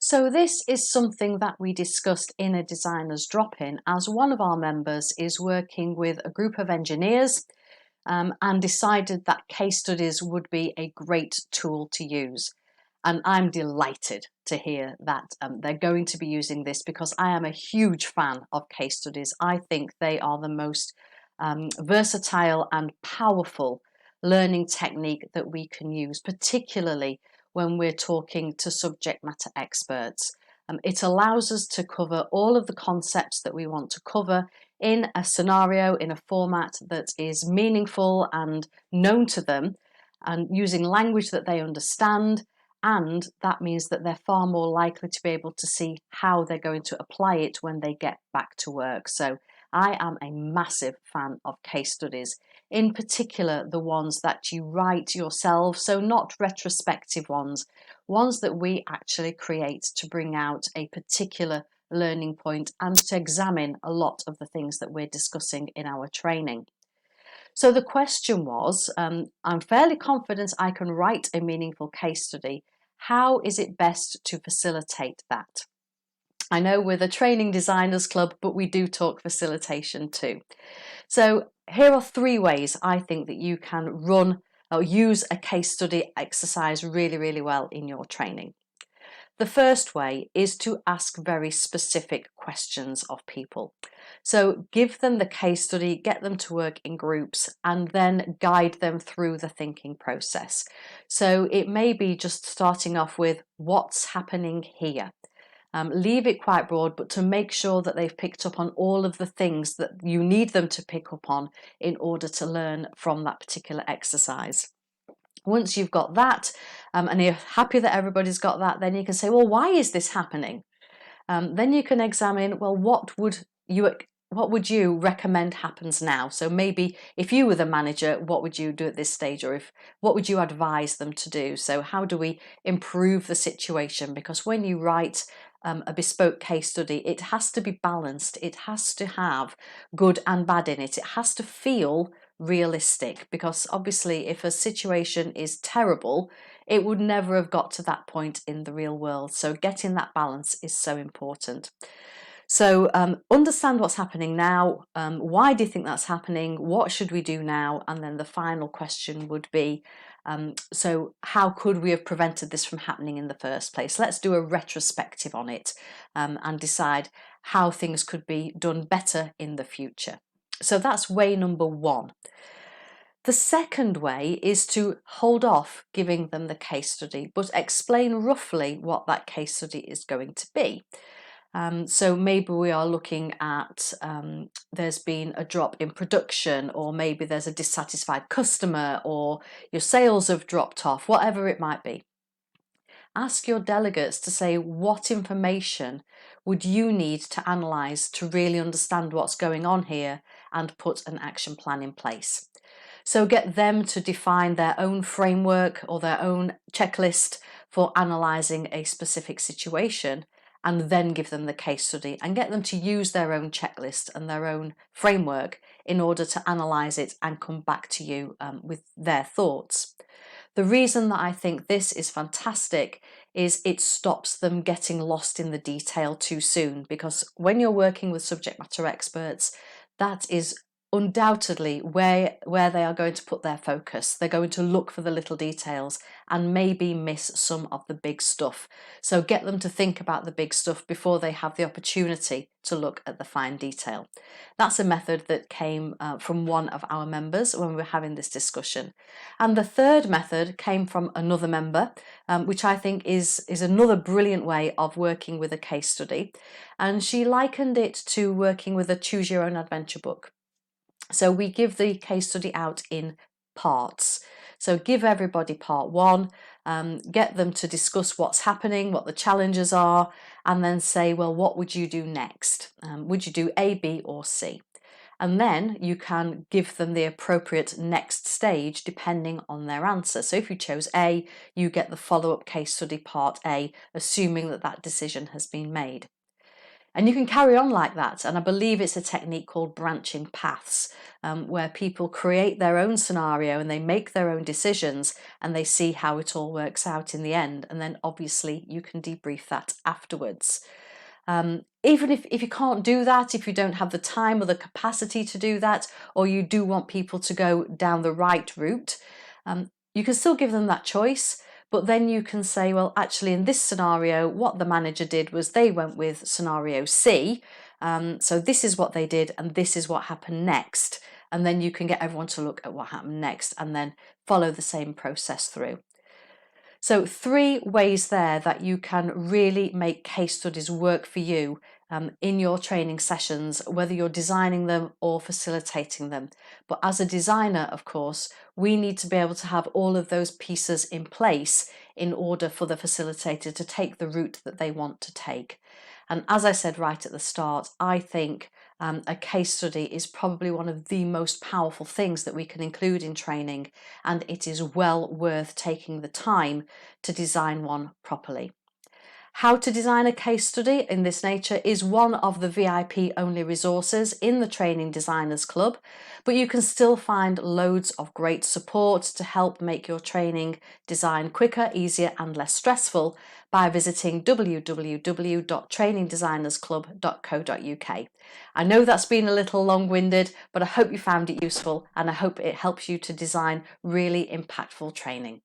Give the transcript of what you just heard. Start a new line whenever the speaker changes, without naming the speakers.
So this is something that we discussed in a designer's drop-in, as one of our members is working with a group of engineers and decided that case studies would be a great tool to use. And I'm delighted to hear that they're going to be using this, because I am a huge fan of case studies. I think they are the most versatile and powerful learning technique that we can use, particularly when we're talking to subject matter experts. It allows us to cover all of the concepts that we want to cover in a scenario, in a format that is meaningful and known to them, and using language that they understand. And that means that they're far more likely to be able to see how they're going to apply it when they get back to work. So I am a massive fan of case studies, in particular the ones that you write yourself, so not retrospective ones that we actually create to bring out a particular learning point and to examine a lot of the things that we're discussing in our training. So the question was, I'm fairly confident I can write a meaningful case study. How is it best to facilitate that? I know we're the Training Designers Club, but we do talk facilitation too. So here are 3 ways I think that you can run or use a case study exercise really well in your training. The first way is to ask very specific questions of people. So give them the case study, get them to work in groups, and then guide them through the thinking process. So it may be just starting off with what's happening here. Leave it quite broad, but to make sure that they've picked up on all of the things that you need them to pick up on in order to learn from that particular exercise. Once you've got that, and you're happy that everybody's got that, then you can say, well, why is this happening? Then you can examine, well, what would you recommend happens now? So maybe if you were the manager, what would you do at this stage? Or what would you advise them to do? So how do we improve the situation? Because when you write a bespoke case study, it has to be balanced. It has to have good and bad in it. It has to feel realistic, because obviously if a situation is terrible, it would never have got to that point in the real world. So getting that balance is so important. So understand what's happening now. Why do you think that's happening? What should we do now? And then the final question would be, so how could we have prevented this from happening in the first place? Let's do a retrospective on it and decide how things could be done better in the future. So that's way number 1. The second way is to hold off giving them the case study, but explain roughly what that case study is going to be. So maybe we are looking at there's been a drop in production, or maybe there's a dissatisfied customer, or your sales have dropped off, whatever it might be. Ask your delegates to say, what information would you need to analyse to really understand what's going on here and put an action plan in place. So get them to define their own framework or their own checklist for analysing a specific situation, and then give them the case study and get them to use their own checklist and their own framework in order to analyse it and come back to you with their thoughts. The reason that I think this is fantastic is it stops them getting lost in the detail too soon, because when you're working with subject matter experts, that is undoubtedly where they are going to put their focus. They're going to look for the little details and maybe miss some of the big stuff. So get them to think about the big stuff before they have the opportunity to look at the fine detail. That's a method that came from one of our members when we were having this discussion. And the third method came from another member, which I think is another brilliant way of working with a case study. And she likened it to working with a choose your own adventure book. So we give the case study out in parts. So give everybody part 1, get them to discuss what's happening, what the challenges are, and then say, well, what would you do next? Would you do A, B, or C? And then you can give them the appropriate next stage depending on their answer. So if you chose A, you get the follow-up case study part A, assuming that that decision has been made. And you can carry on like that. And I believe it's a technique called branching paths, where people create their own scenario and they make their own decisions and they see how it all works out in the end. And then obviously you can debrief that afterwards. Even if you can't do that, if you don't have the time or the capacity to do that, or you do want people to go down the right route, you can still give them that choice. But then you can say, well, actually, in this scenario, what the manager did was they went with scenario C. So this is what they did, and this is what happened next. And then you can get everyone to look at what happened next and then follow the same process through. So 3 ways there that you can really make case studies work for you in your training sessions, whether you're designing them or facilitating them. But as a designer, of course, we need to be able to have all of those pieces in place in order for the facilitator to take the route that they want to take. And as I said right at the start, I think a case study is probably one of the most powerful things that we can include in training, and it is well worth taking the time to design one properly. How to design a case study in this nature is one of the VIP only resources in the Training Designers Club, but you can still find loads of great support to help make your training design quicker, easier and less stressful by visiting www.trainingdesignersclub.co.uk. I know that's been a little long-winded, but I hope you found it useful and I hope it helps you to design really impactful training.